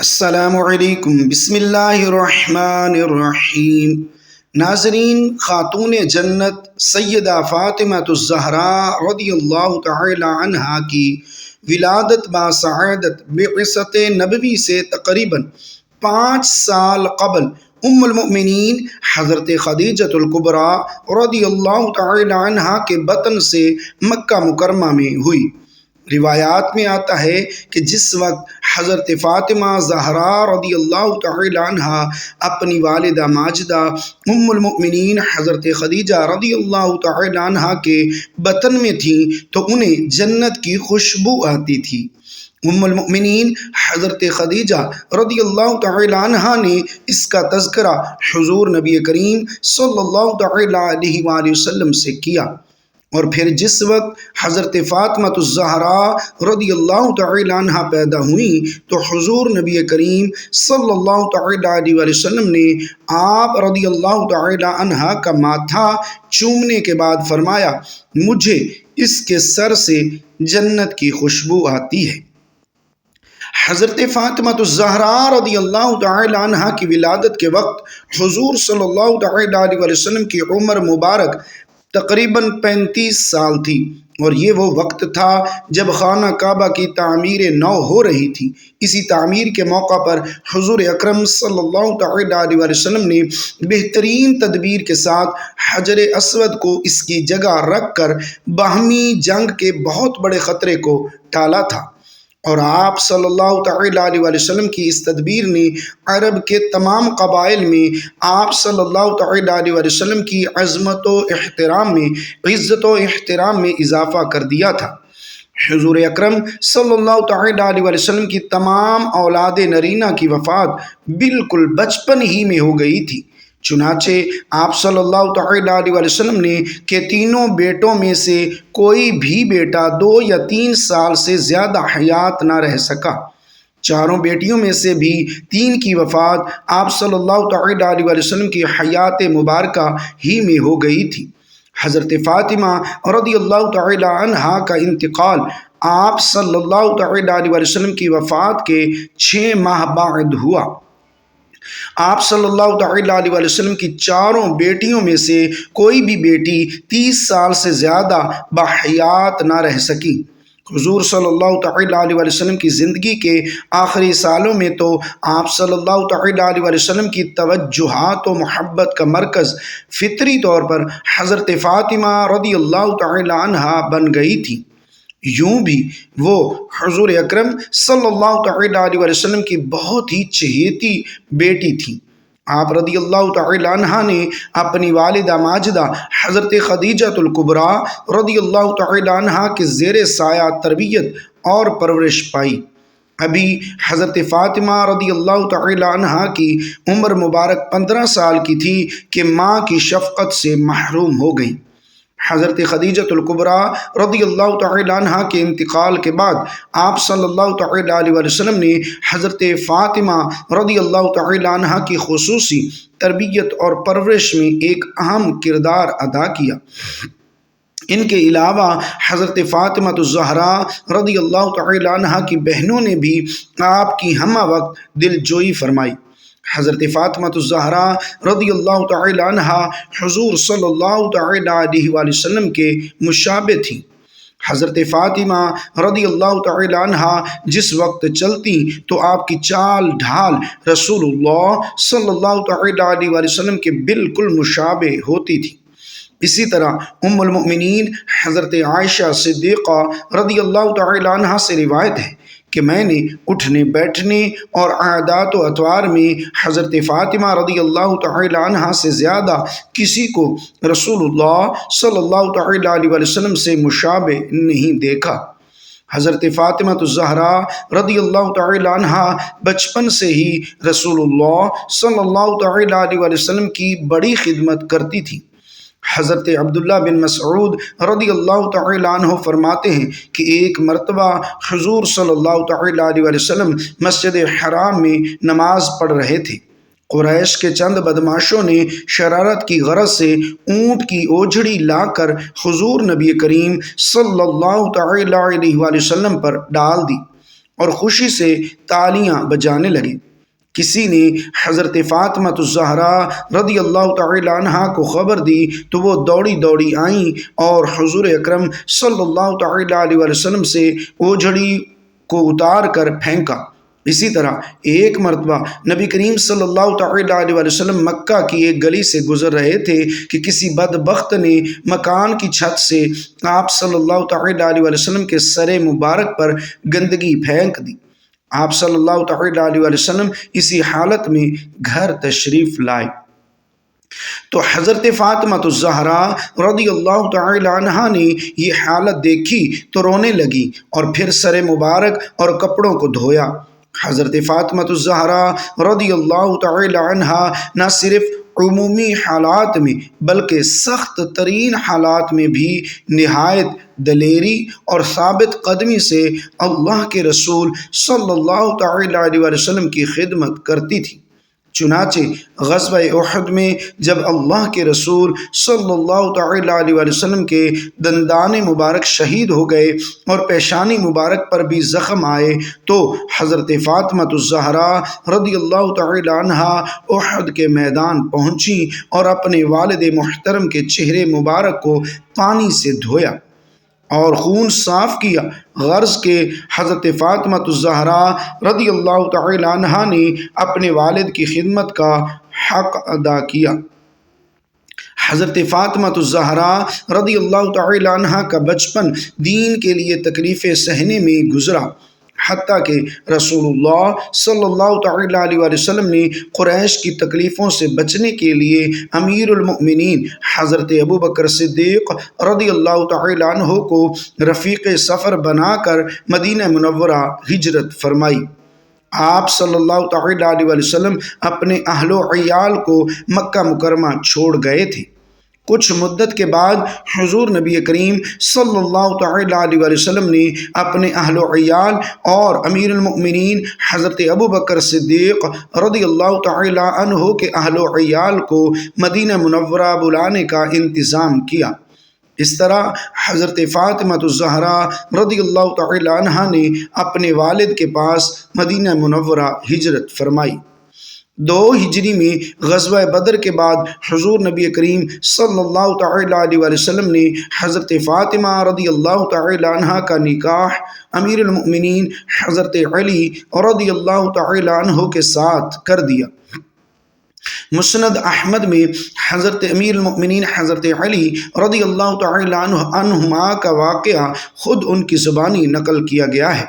السلام علیکم، بسم اللہ الرحمن الرحیم۔ ناظرین، خاتون جنت سیدہ فاطمہ الزہراء رضی اللہ تعالی عنہا کی ولادت باسعادت بعثت نبوی سے تقریباً 5 سال قبل ام المؤمنین حضرت خدیجہ الکبریٰ رضی اللہ تعالی عنہا کے بطن سے مکہ مکرمہ میں ہوئی۔ روایات میں آتا ہے کہ جس وقت حضرت فاطمہ زہراء رضی اللہ تعالی عنہا اپنی والدہ ماجدہ ام المؤمنین حضرت خدیجہ رضی اللہ تعالی عنہا کے بطن میں تھیں تو انہیں جنت کی خوشبو آتی تھی۔ ام المؤمنین حضرت خدیجہ رضی اللہ تعالی عنہا نے اس کا تذکرہ حضور نبی کریم صلی اللہ تعالی علیہ وآلہ وسلم سے کیا، اور پھر جس وقت حضرت فاطمہ الزہراء رضی اللہ تعالی عنہا پیدا ہوئیں تو حضور نبی کریم صلی اللہ تعالی علیہ وآلہ وسلم نے آپ رضی اللہ تعالی عنہا کا ماتھا چومنے کے بعد فرمایا، مجھے اس کے سر سے جنت کی خوشبو آتی ہے۔ حضرت فاطمہ الزہراء رضی اللہ تعالی عنہا کی ولادت کے وقت حضور صلی اللہ تعالی علیہ وآلہ وسلم کی عمر مبارک تقریباً 35 سال تھی، اور یہ وہ وقت تھا جب خانہ کعبہ کی تعمیر نو ہو رہی تھی۔ اسی تعمیر کے موقع پر حضور اکرم صلی اللہ تعالی علیہ وآلہ وسلم نے بہترین تدبیر کے ساتھ حجر اسود کو اس کی جگہ رکھ کر باہمی جنگ کے بہت بڑے خطرے کو ٹالا تھا، اور آپ صلی اللہ تعالی علیہ وآلہ وسلم کی اس تدبیر نے عرب کے تمام قبائل میں آپ صلی اللہ تعالی علیہ وآلہ وسلم کی عظمت و احترام میں عزت و احترام میں اضافہ کر دیا تھا۔ حضور اکرم صلی اللہ تعالی علیہ وآلہ وسلم کی تمام اولاد نرینہ کی وفات بالکل بچپن ہی میں ہو گئی تھی، چنانچہ آپ صلی اللہ تعالی علیہ وآلہ وسلم نے کہ تینوں بیٹوں میں سے کوئی بھی بیٹا 2 یا 3 سال سے زیادہ حیات نہ رہ سکا۔ چاروں بیٹیوں میں سے بھی 3 کی وفات آپ صلی اللہ تعالی علیہ وآلہ وسلم کی حیات مبارکہ ہی میں ہو گئی تھی۔ حضرت فاطمہ رضی اللہ تعالی عنہا کا انتقال آپ صلی اللہ تعالی علیہ وآلہ وسلم کی وفات کے 6 ماہ بعد ہوا۔ آپ صلی اللہ تعالی علیہ وآلہ وسلم کی چاروں بیٹیوں میں سے کوئی بھی بیٹی 30 سال سے زیادہ باحیات نہ رہ سکی۔ حضور صلی اللہ تعالی علیہ وآلہ وسلم کی زندگی کے آخری سالوں میں تو آپ صلی اللہ تعالی علیہ وآلہ وسلم کی توجہات و محبت کا مرکز فطری طور پر حضرت فاطمہ رضی اللہ تعالی عنہا بن گئی تھی۔ یوں بھی وہ حضور اکرم صلی اللہ تعالی علیہ وآلہ وسلم کی بہت ہی چہیتی بیٹی تھیں۔ آپ رضی اللہ تعالی عنہا نے اپنی والدہ ماجدہ حضرت خدیجہ الکبریٰ رضی اللہ تعالی عنہا کے زیر سایہ تربیت اور پرورش پائی۔ ابھی حضرت فاطمہ رضی اللہ تعالی عنہا کی عمر مبارک 15 سال کی تھی کہ ماں کی شفقت سے محروم ہو گئیں۔ حضرت خدیجہ الکبریٰ رضی اللہ تعالی عنہا کے انتقال کے بعد آپ صلی اللہ تعالی علیہ وآلہ وسلم نے حضرت فاطمہ رضی اللہ تعالی عنہا کی خصوصی تربیت اور پرورش میں ایک اہم کردار ادا کیا۔ ان کے علاوہ حضرت فاطمہ الزہراء رضی اللہ تعالی عنہا کی بہنوں نے بھی آپ کی ہمہ وقت دل جوئی فرمائی۔ حضرت فاطمہ الزہراء رضی اللہ تعالی عنہا حضور صلی اللہ تعالی علیہ وآلہ وسلم کے مشابہ تھیں۔ حضرت فاطمہ رضی اللہ تعالی عنہا جس وقت چلتی تو آپ کی چال ڈھال رسول اللہ صلی اللہ تعالی علیہ وآلہ وسلم کے بالکل مشابہ ہوتی تھی۔ اسی طرح ام المؤمنین حضرت عائشہ صدیقہ رضی اللہ تعالی عنہا سے روایت ہے کہ میں نے اٹھنے بیٹھنے اور عادات و اطوار میں حضرت فاطمہ رضی اللہ تعالی عنہا سے زیادہ کسی کو رسول اللہ صلی اللہ تعالی علیہ وآلہ وسلم سے مشابہ نہیں دیکھا۔ حضرت فاطمہ الزہراء رضی اللہ تعالی عنہا بچپن سے ہی رسول اللہ صلی اللہ تعالی علیہ وآلہ وسلم کی بڑی خدمت کرتی تھی۔ حضرت عبداللہ بن مسعود رضی اللہ تعالی عنہ فرماتے ہیں کہ ایک مرتبہ حضور صلی اللہ تعالی علیہ وآلہ وسلم مسجد حرام میں نماز پڑھ رہے تھے۔ قریش کے چند بدماشوں نے شرارت کی غرض سے اونٹ کی اوجھڑی لا کر حضور نبی کریم صلی اللہ تعالی علیہ وآلہ وسلم پر ڈال دی، اور خوشی سے تالیاں بجانے لگے۔ کسی نے حضرت فاطمہ الزہرا رضی اللہ تعالی عنہا کو خبر دی تو وہ دوڑی دوڑی آئیں اور حضور اکرم صلی اللہ تعالی علیہ وسلم سے اوجھڑی کو اتار کر پھینکا۔ اسی طرح ایک مرتبہ نبی کریم صلی اللہ تعالی علیہ وسلم مکہ کی ایک گلی سے گزر رہے تھے کہ کسی بدبخت نے مکان کی چھت سے آپ صلی اللہ تعالی علیہ وسلم کے سر مبارک پر گندگی پھینک دی۔ آپ صلی اللہ تعالی علیہ وسلم اسی حالت میں گھر تشریف لائے تو حضرت فاطمہ الزہرا رضی اللہ تعالی عنہا نے یہ حالت دیکھی تو رونے لگی اور پھر سر مبارک اور کپڑوں کو دھویا۔ حضرت فاطمہ الزہرا رضی اللہ تعالی عنہا نہ صرف عمومی حالات میں بلکہ سخت ترین حالات میں بھی نہایت دلیری اور ثابت قدمی سے اللہ کے رسول صلی اللہ تعالی علیہ وسلم کی خدمت کرتی تھی۔ چنانچہ غزوہ احد میں جب اللہ کے رسول صلی اللہ تعالی علیہ وسلم کے دندان مبارک شہید ہو گئے اور پیشانی مبارک پر بھی زخم آئے تو حضرت فاطمہ الزہرا رضی اللہ تعالی عنہا احد کے میدان پہنچی اور اپنے والد محترم کے چہرے مبارک کو پانی سے دھویا اور خون صاف کیا، غرض کہ حضرت فاطمہ الزہرا رضی اللہ تعالی عنہا نے اپنے والد کی خدمت کا حق ادا کیا۔ حضرت فاطمہ الزہرا رضی اللہ تعالی عنہا کا بچپن دین کے لیے تکلیفیں سہنے میں گزرا، حتیٰ کہ رسول اللہ صلی اللہ تعالی علیہ وسلم نے قریش کی تکلیفوں سے بچنے کے لیے امیر المؤمنین حضرت ابوبکر صدیق رضی اللہ تعالی عنہ کو رفیق سفر بنا کر مدینہ منورہ ہجرت فرمائی۔ آپ صلی اللہ تعالی علیہ وسلم اپنے اہل و عیال کو مکہ مکرمہ چھوڑ گئے تھے۔ کچھ مدت کے بعد حضور نبی کریم صلی اللہ تعالی علیہ وسلم نے اپنے اہل و عیال اور امیر المؤمنین حضرت ابوبکر صدیق رضی اللہ تعالی عنہ کے اہل و عیال کو مدینہ منورہ بلانے کا انتظام کیا۔ اس طرح حضرت فاطمہ الزہرا رضی اللہ تعالی عنہا نے اپنے والد کے پاس مدینہ منورہ ہجرت فرمائی۔ 2 ہجری میں غزوہ بدر کے بعد حضور نبی کریم صلی اللہ تعالی علیہ وسلم نے حضرت فاطمہ رضی اللہ تعالی عنہا کا نکاح امیر المؤمنین حضرت علی رضی اللہ تعالی عنہ کے ساتھ کر دیا۔ مسند احمد میں حضرت امیر المؤمنین حضرت علی رضی اللہ تعالی عنہما کا واقعہ خود ان کی زبانی نقل کیا گیا ہے۔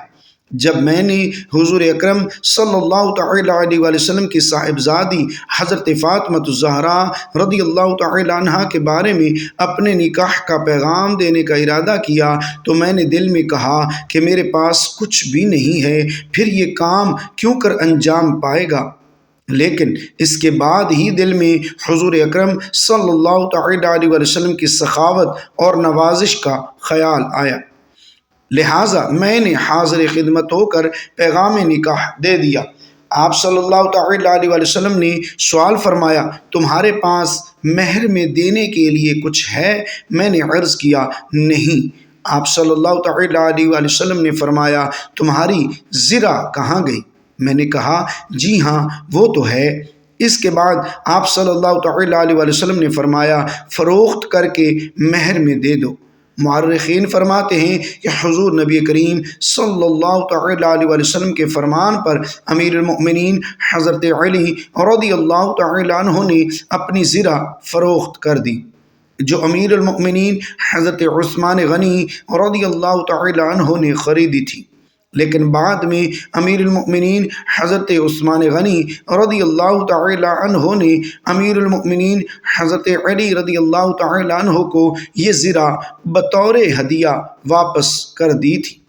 جب میں نے حضور اکرم صلی اللہ تعالی علیہ وسلم کی صاحبزادی حضرت فاطمہ الزہرا رضی اللہ تعالی عنہا کے بارے میں اپنے نکاح کا پیغام دینے کا ارادہ کیا تو میں نے دل میں کہا کہ میرے پاس کچھ بھی نہیں ہے، پھر یہ کام کیوں کر انجام پائے گا؟ لیکن اس کے بعد ہی دل میں حضور اکرم صلی اللہ تعالی علیہ وسلم کی سخاوت اور نوازش کا خیال آیا، لہٰذا میں نے حاضر خدمت ہو کر پیغام نکاح دے دیا۔ آپ صلی اللہ تعالی علیہ وسلم نے سوال فرمایا، تمہارے پاس مہر میں دینے کے لیے کچھ ہے؟ میں نے عرض کیا، نہیں۔ آپ صلی اللہ تعالی علیہ وسلم نے فرمایا، تمہاری زرہ کہاں گئی؟ میں نے کہا، جی ہاں وہ تو ہے۔ اس کے بعد آپ صلی اللہ تعالی علیہ وسلم نے فرمایا، فروخت کر کے مہر میں دے دو۔ مورخین فرماتے ہیں کہ حضور نبی کریم صلی اللہ تعالی علیہ وسلم کے فرمان پر امیر المؤمنین حضرت علی رضی اللہ تعالی عنہ نے اپنی زرہ فروخت کر دی، جو امیر المؤمنین حضرت عثمان غنی رضی اللہ تعالی عنہ نے خریدی تھی۔ لیکن بعد میں امیر المؤمنین حضرت عثمان غنی رضی اللہ تعالی عنہ نے امیر المؤمنین حضرت علی رضی اللہ تعالی عنہ کو یہ زرہ بطور ہدیہ واپس کر دی تھی۔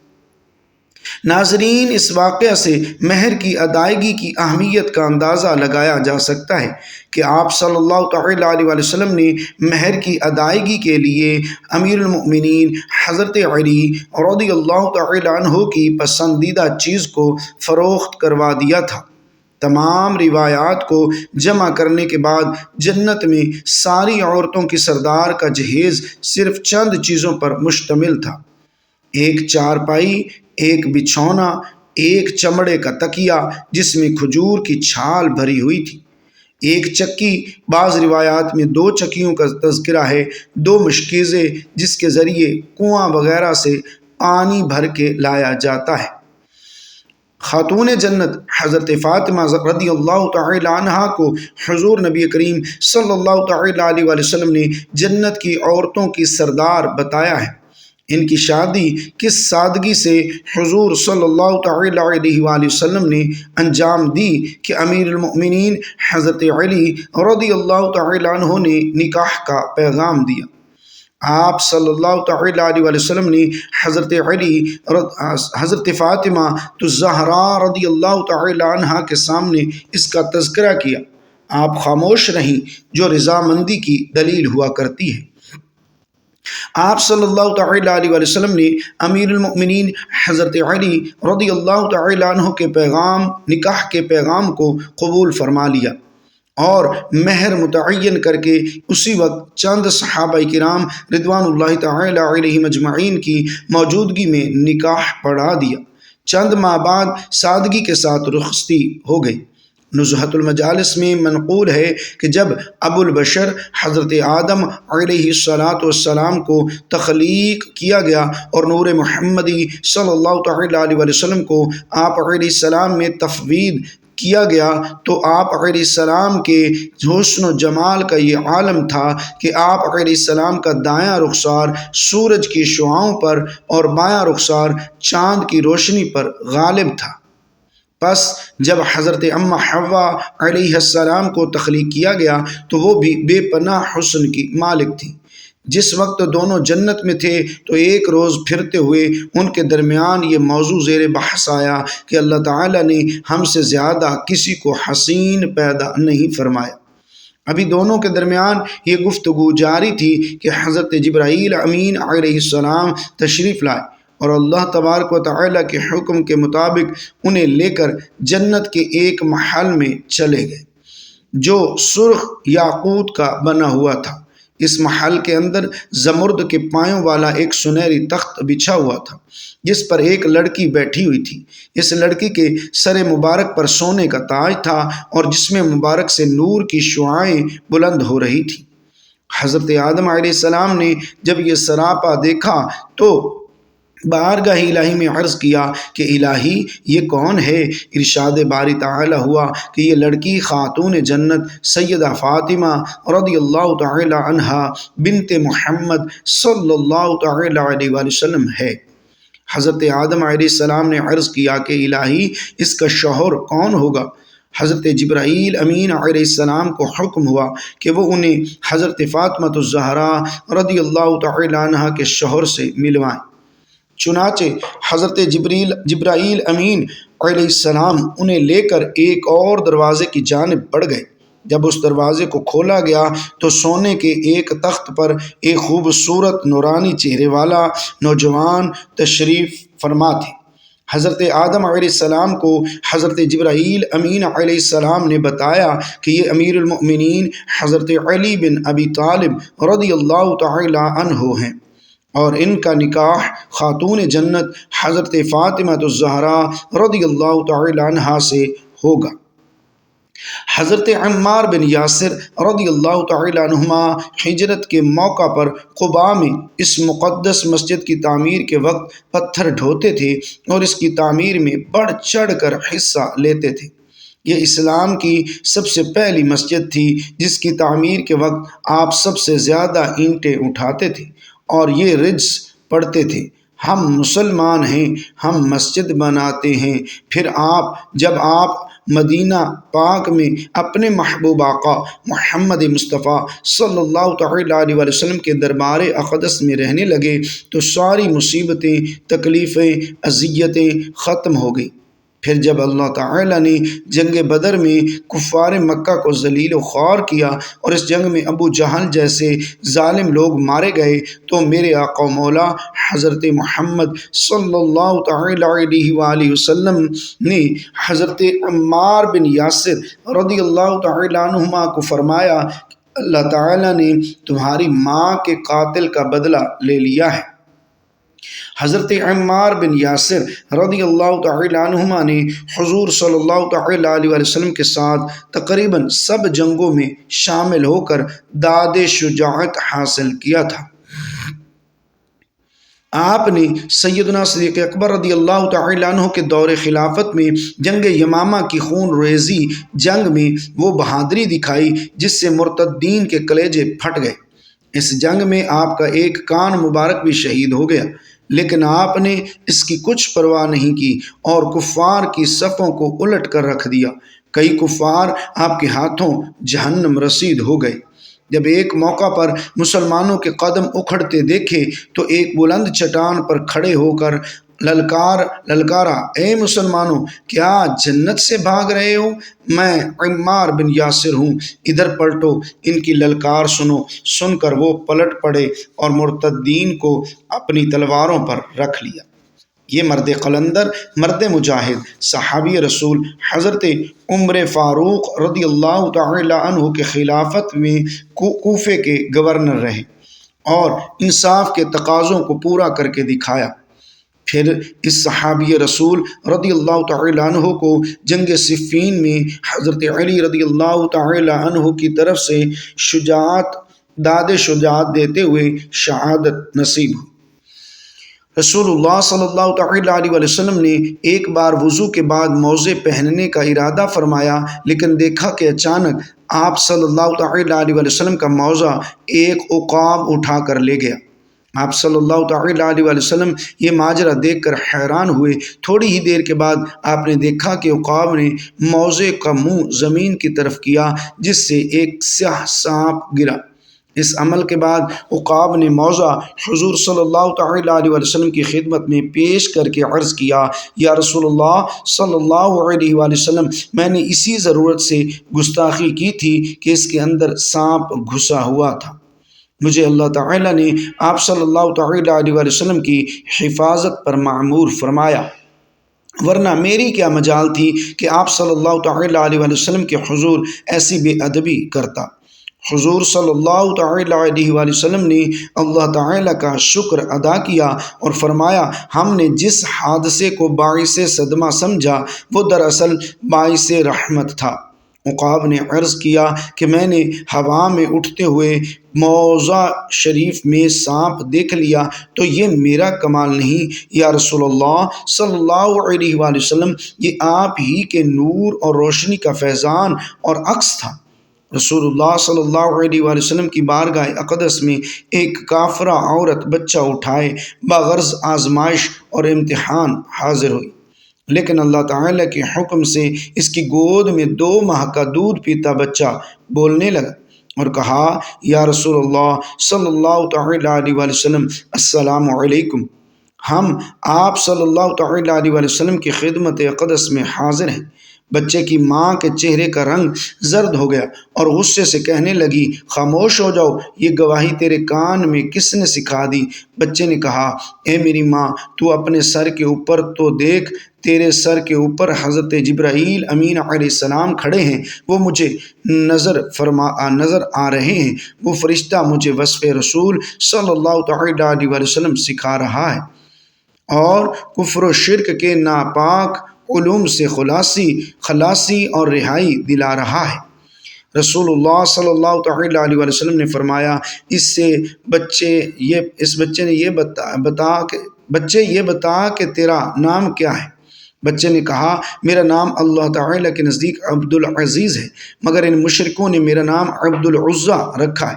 ناظرین، اس واقعہ سے مہر کی ادائیگی کی اہمیت کا اندازہ لگایا جا سکتا ہے کہ آپ صلی اللہ تعالی علیہ وسلم نے مہر کی ادائیگی کے لیے امیر المؤمنین حضرت علی رضی اللہ تعالی عنہ کی پسندیدہ چیز کو فروخت کروا دیا تھا۔ تمام روایات کو جمع کرنے کے بعد جنت میں ساری عورتوں کی سردار کا جہیز صرف چند چیزوں پر مشتمل تھا: ایک چارپائی، ایک بچھونا، ایک چمڑے کا تکیہ جس میں کھجور کی چھال بھری ہوئی تھی، ایک چکی، بعض روایات میں 2 چکیوں کا تذکرہ ہے، 2 مشکیزیں جس کے ذریعے کنواں وغیرہ سے پانی بھر کے لایا جاتا ہے۔ خاتون جنت حضرت فاطمہ رضی اللہ تعالی عنہ کو حضور نبی کریم صلی اللہ تعالی علیہ وآلہ وسلم نے جنت کی عورتوں کی سردار بتایا ہے۔ ان کی شادی کس سادگی سے حضور صلی اللہ تعالی علیہ وآلہ وسلم نے انجام دی کہ امیر المؤمنین حضرت علی رضی اللہ تعالی عنہ نے نکاح کا پیغام دیا۔ آپ صلی اللہ تعالی علیہ وآلہ وسلم نے حضرت فاطمہ الزہراء رضی اللہ تعالی عنہ کے سامنے اس کا تذکرہ کیا۔ آپ خاموش رہیں، جو رضامندی کی دلیل ہوا کرتی ہے۔ آپ صلی اللہ تعالی علیہ وآلہ وسلم نے امیر المؤمنین حضرت علی رضی اللہ تعالی عنہ کے نکاح کے پیغام کو قبول فرما لیا اور مہر متعین کر کے اسی وقت چند صحابہ کرام رضوان اللہ تعالی علیہم اجمعین کی موجودگی میں نکاح پڑھا دیا۔ چند ماہ بعد سادگی کے ساتھ رخصتی ہو گئی۔ نزہۃ المجالس میں منقول ہے کہ جب ابو البشر حضرت آدم علیہ السلام کو تخلیق کیا گیا اور نور محمدی صلی اللہ تعالی علیہ وسلم کو آپ علیہ السلام میں تفویض کیا گیا تو آپ علیہ السلام کے حسن و جمال کا یہ عالم تھا کہ آپ علیہ السلام کا دایاں رخسار سورج کی شعاؤں پر اور بایاں رخسار چاند کی روشنی پر غالب تھا۔ پس جب حضرت اماں حوا علیہ السلام کو تخلیق کیا گیا تو وہ بھی بے پناہ حسن کی مالک تھی۔ جس وقت دونوں جنت میں تھے تو ایک روز پھرتے ہوئے ان کے درمیان یہ موضوع زیر بحث آیا کہ اللہ تعالیٰ نے ہم سے زیادہ کسی کو حسین پیدا نہیں فرمایا۔ ابھی دونوں کے درمیان یہ گفتگو جاری تھی کہ حضرت جبرائیل امین علیہ السلام تشریف لائے اور اللہ تبارک و تعالیٰ کے حکم کے مطابق انہیں لے کر جنت کے ایک محل میں چلے گئے جو سرخ یاقوت کا بنا ہوا تھا۔ اس محل کے اندر زمرد کے پایوں والا ایک سنہری تخت بچھا ہوا تھا جس پر ایک لڑکی بیٹھی ہوئی تھی۔ اس لڑکی کے سر مبارک پر سونے کا تاج تھا اور جسم مبارک سے نور کی شعاعیں بلند ہو رہی تھیں۔ حضرت آدم علیہ السلام نے جب یہ سراپا دیکھا تو بارگاہ الہی میں عرض کیا کہ الہی یہ کون ہے؟ ارشاد باری تعالی ہوا کہ یہ لڑکی خاتون جنت سیدہ فاطمہ رضی اللہ تعالی عنہا بنت محمد صلی اللہ تعالی علیہ وآلہ وسلم ہے۔ حضرت آدم علیہ السلام نے عرض کیا کہ الہی اس کا شوہر کون ہوگا؟ حضرت جبرائیل امین علیہ السلام کو حکم ہوا کہ وہ انہیں حضرت فاطمہ الزہراء رضی اللہ تعالی عنہا کے شوہر سے ملوائیں۔ چنانچہ حضرت جبرائیل امین علیہ السلام انہیں لے کر ایک اور دروازے کی جانب بڑھ گئے۔ جب اس دروازے کو کھولا گیا تو سونے کے ایک تخت پر ایک خوبصورت نورانی چہرے والا نوجوان تشریف فرما تھے۔ حضرت آدم علیہ السلام کو حضرت جبرائیل امین علیہ السلام نے بتایا کہ یہ امیر المؤمنین حضرت علی بن ابی طالب رضی اللہ تعالی عنہ ہیں اور ان کا نکاح خاتون جنت حضرت فاطمہ الزہراء رضی اللہ تعالی عنہا سے ہوگا۔ حضرت عمار بن یاسر رضی اللہ تعالی عنہما ہجرت کے موقع پر قباء میں اس مقدس مسجد کی تعمیر کے وقت پتھر ڈھوتے تھے اور اس کی تعمیر میں بڑھ چڑھ کر حصہ لیتے تھے۔ یہ اسلام کی سب سے پہلی مسجد تھی جس کی تعمیر کے وقت آپ سب سے زیادہ اینٹیں اٹھاتے تھے اور یہ رجز پڑھتے تھے، ہم مسلمان ہیں، ہم مسجد بناتے ہیں۔ پھر جب آپ مدینہ پاک میں اپنے محبوب آقا محمد مصطفیٰ صلی اللہ تعالی علیہ وسلم کے دربار اقدس میں رہنے لگے تو ساری مصیبتیں، تکلیفیں، اذیتیں ختم ہو گئیں۔ پھر جب اللہ تعالیٰ نے جنگ بدر میں کفار مکہ کو ذلیل و خوار کیا اور اس جنگ میں ابو جہل جیسے ظالم لوگ مارے گئے تو میرے آقا مولا حضرت محمد صلی اللہ تعالی علیہ وآلہ وسلم نے حضرت عمار بن یاسر رضی اللہ تعالی عنہما کو فرمایا کہ اللہ تعالیٰ نے تمہاری ماں کے قاتل کا بدلہ لے لیا ہے۔ حضرت عمار بن یاسر رضی اللہ تعالی عنہما نے حضور صلی اللہ تعالی علیہ وسلم کے ساتھ تقریباً سب جنگوں میں شامل ہو کر داد شجاعت حاصل کیا تھا۔ آپ نے سیدنا صدیق اکبر رضی اللہ تعالی عنہ کے دور خلافت میں جنگ یمامہ کی خون ریزی جنگ میں وہ بہادری دکھائی جس سے مرتدین کے کلیجے پھٹ گئے۔ اس جنگ میں آپ کا ایک کان مبارک بھی شہید ہو گیا، لیکن آپ نے اس کی کچھ پرواہ نہیں کی اور کفار کی صفوں کو الٹ کر رکھ دیا۔ کئی کفار آپ کے ہاتھوں جہنم رسید ہو گئے۔ جب ایک موقع پر مسلمانوں کے قدم اکھڑتے دیکھے تو ایک بلند چٹان پر کھڑے ہو کر للکارا، اے مسلمانوں، کیا جنت سے بھاگ رہے ہو؟ میں عمار بن یاسر ہوں، ادھر پلٹو، ان کی للکار سنو۔ سن کر وہ پلٹ پڑے اور مرتدین کو اپنی تلواروں پر رکھ لیا۔ یہ مرد قلندر، مرد مجاہد، صحابی رسول حضرت عمر فاروق رضی اللہ تعالی عنہ کے خلافت میں کوفے کے گورنر رہے اور انصاف کے تقاضوں کو پورا کر کے دکھایا۔ پھر اس صحابی رسول رضی اللہ تعالی عنہ کو جنگ صفین میں حضرت علی رضی اللہ تعالی عنہ کی طرف سے داد شجاعت دیتے ہوئے شہادت نصیب ہوئی۔ رسول اللہ صلی اللہ تعالی علیہ وسلم نے ایک بار وضو کے بعد موزے پہننے کا ارادہ فرمایا، لیکن دیکھا کہ اچانک آپ صلی اللہ تعالی علیہ وسلم کا موزہ ایک عقاب اٹھا کر لے گیا۔ آپ صلی اللہ تعالی علیہ وسلم یہ ماجرا دیکھ کر حیران ہوئے۔ تھوڑی ہی دیر کے بعد آپ نے دیکھا کہ عقاب نے موزے کا منہ زمین کی طرف کیا، جس سے ایک سیاہ سانپ گرا۔ اس عمل کے بعد عقاب نے موزہ حضور صلی اللہ تعالی علیہ وسلم کی خدمت میں پیش کر کے عرض کیا، یا رسول اللہ صلی اللہ علیہ وسلم، میں نے اسی ضرورت سے گستاخی کی تھی کہ اس کے اندر سانپ گھسا ہوا تھا۔ مجھے اللہ تعالی نے آپ صلی اللہ تعالی علیہ وسلم کی حفاظت پر معمور فرمایا، ورنہ میری کیا مجال تھی کہ آپ صلی اللہ تعالی علیہ وسلم کے حضور ایسی بے ادبی کرتا۔ حضور صلی اللہ تعالی علیہ وسلم نے اللہ تعالی کا شکر ادا کیا اور فرمایا، ہم نے جس حادثے کو باعث صدمہ سمجھا وہ دراصل باعث رحمت تھا۔ عقاب نے عرض کیا کہ میں نے ہوا میں اٹھتے ہوئے موزہ شریف میں سانپ دیکھ لیا تو یہ میرا کمال نہیں، یا رسول اللہ صلی اللہ علیہ وسلم، یہ آپ ہی کے نور اور روشنی کا فیضان اور عکس تھا۔ رسول اللہ صلی اللہ علیہ وسلم کی بارگاہ اقدس میں ایک کافرہ عورت بچہ اٹھائے بغرض آزمائش اور امتحان حاضر ہوئی، لیکن اللہ تعالیٰ کے حکم سے اس کی گود میں 2 ماہ کا دودھ پیتا بچہ بولنے لگا اور کہا، یا رسول اللہ صلی اللہ تعالی علیہ وسلم، السلام علیکم، ہم آپ صلی اللہ تعالی علیہ وسلم کی خدمت اقدس میں حاضر ہیں۔ بچے کی ماں کے چہرے کا رنگ زرد ہو گیا اور غصے سے کہنے لگی، خاموش ہو جاؤ، یہ گواہی تیرے کان میں کس نے سکھا دی؟ بچے نے کہا، اے میری ماں، تو اپنے سر کے اوپر تو دیکھ، تیرے سر کے اوپر حضرت جبرائیل امین علیہ السلام کھڑے ہیں، وہ مجھے نظر آ رہے ہیں، وہ فرشتہ مجھے وصف رسول صلی اللہ تعالی علیہ وسلم سکھا رہا ہے اور کفر و شرک کے ناپاک علوم سے خلاصی اور رہائی دلا رہا ہے۔ رسول اللہ صلی اللہ تعالی علیہ وسلم نے فرمایا، اس بچے نے یہ بتا کہ تیرا نام کیا ہے؟ بچے نے کہا، میرا نام اللہ تعالی کے نزدیک عبد العزیز ہے، مگر ان مشرکوں نے میرا نام عبد العزیٰ رکھا ہے۔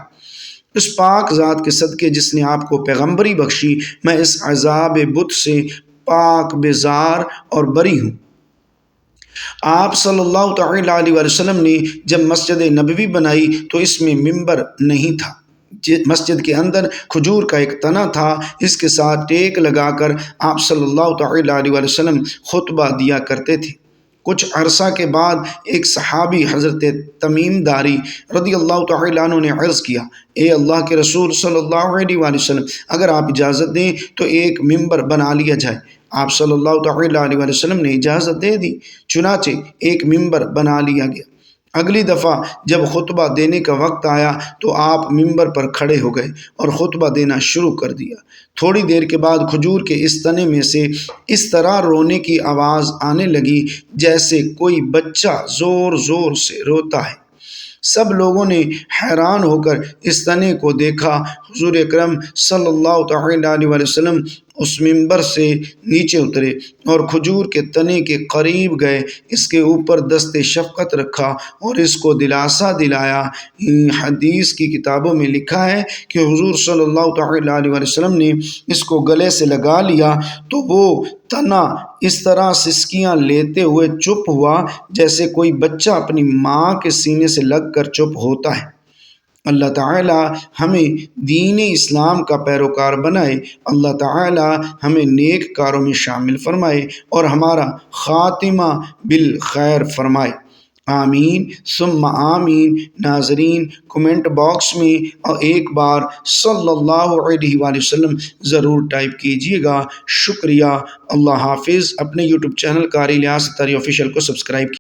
اس پاک ذات کے صدقے جس نے آپ کو پیغمبری بخشی، میں اس عذاب بت سے پاک بیزار اور بری ہوں۔ آپ صلی اللہ تعالی علیہ وسلم نے جب مسجد نبوی بنائی تو اس میں ممبر نہیں تھا۔ مسجد کے اندر کھجور کا ایک تنا تھا، اس کے ساتھ ٹیک لگا کر آپ صلی اللہ تعالی علیہ وسلم خطبہ دیا کرتے تھے۔ کچھ عرصہ کے بعد ایک صحابی حضرت تمیم داری رضی اللہ تعالی عنہ نے عرض کیا، اے اللہ کے رسول صلی اللہ علیہ وسلم، اگر آپ اجازت دیں تو ایک ممبر بنا لیا جائے۔ آپ صلی اللہ تعالی علیہ وسلم نے اجازت دے دی، چنانچہ ایک ممبر بنا لیا گیا۔ اگلی دفعہ جب خطبہ دینے کا وقت آیا تو آپ ممبر پر کھڑے ہو گئے اور خطبہ دینا شروع کر دیا۔ تھوڑی دیر کے بعد کھجور کے اس تنے میں سے اس طرح رونے کی آواز آنے لگی جیسے کوئی بچہ زور زور سے روتا ہے۔ سب لوگوں نے حیران ہو کر اس تنے کو دیکھا۔ حضور اکرم صلی اللہ تعالیٰ علیہ وسلم اس ممبر سے نیچے اترے اور کھجور کے تنے کے قریب گئے، اس کے اوپر دست شفقت رکھا اور اس کو دلاسا دلایا۔ حدیث کی کتابوں میں لکھا ہے کہ حضور صلی اللہ تعالیٰ علیہ وسلم نے اس کو گلے سے لگا لیا تو وہ تنا اس طرح سسکیاں لیتے ہوئے چپ ہوا جیسے کوئی بچہ اپنی ماں کے سینے سے لگ کر چپ ہوتا ہے۔ اللہ تعالی ہمیں دین اسلام کا پیروکار بنائے، اللہ تعالی ہمیں نیک کاروں میں شامل فرمائے اور ہمارا خاتمہ بالخیر فرمائے۔ آمین ثم آمین۔ ناظرین کمنٹ باکس میں اور ایک بار صلی اللہ علیہ وآلہ وسلم ضرور ٹائپ کیجیے گا۔ شکریہ۔ اللہ حافظ۔ اپنے یوٹیوب چینل قاری الیاس اتاری آفیشیل کو سبسکرائب کیجیے۔